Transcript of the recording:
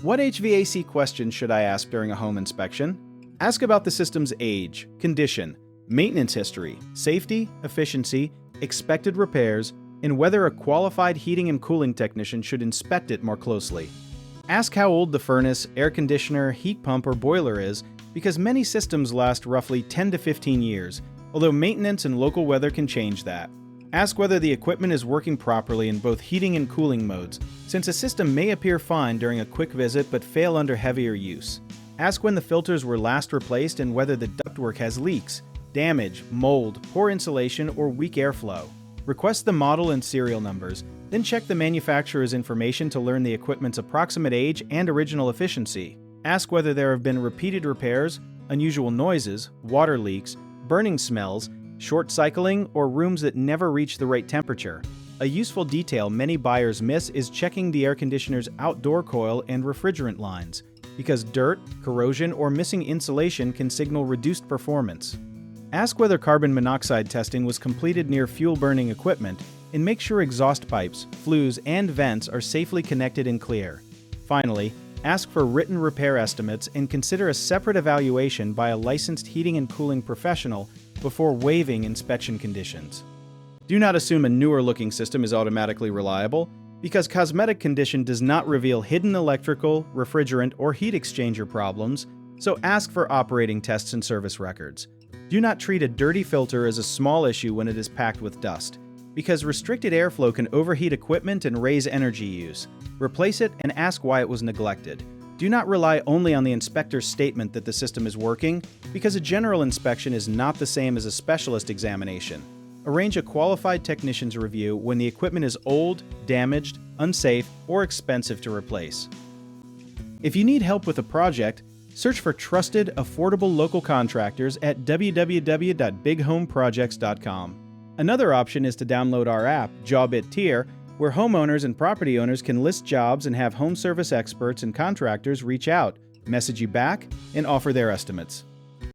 What HVAC questions should I ask during a home inspection? Ask about the system's age, condition, maintenance history, safety, efficiency, expected repairs, and whether a qualified heating and cooling technician should inspect it more closely. Ask how old the furnace, air conditioner, heat pump, or boiler is, because many systems last roughly 10 to 15 years, although maintenance and local weather can change that. Ask whether the equipment is working properly in both heating and cooling modes, since a system may appear fine during a quick visit but fail under heavier use. Ask when the filters were last replaced and whether the ductwork has leaks, damage, mold, poor insulation, or weak airflow. Request the model and serial numbers, then check the manufacturer's information to learn the equipment's approximate age and original efficiency. Ask whether there have been repeated repairs, unusual noises, water leaks, burning smells, short cycling, or rooms that never reach the right temperature. A useful detail many buyers miss is checking the air conditioner's outdoor coil and refrigerant lines, because dirt, corrosion, or missing insulation can signal reduced performance. Ask whether carbon monoxide testing was completed near fuel-burning equipment, and make sure exhaust pipes, flues, and vents are safely connected and clear. Finally, ask for written repair estimates and consider a separate evaluation by a licensed heating and cooling professional before waiving inspection conditions. Do not assume a newer-looking system is automatically reliable, because cosmetic condition does not reveal hidden electrical, refrigerant, or heat exchanger problems, so ask for operating tests and service records. Do not treat a dirty filter as a small issue when it is packed with dust, because restricted airflow can overheat equipment and raise energy use. Replace it and ask why it was neglected. Do not rely only on the inspector's statement that the system is working, because a general inspection is not the same as a specialist examination. Arrange a qualified technician's review when the equipment is old, damaged, unsafe, or expensive to replace. If you need help with a project, search for trusted, affordable local contractors at www.bighomeprojects.com. Another option is to download our app, Job It Tier, where homeowners and property owners can list jobs and have home service experts and contractors reach out, message you back, and offer their estimates.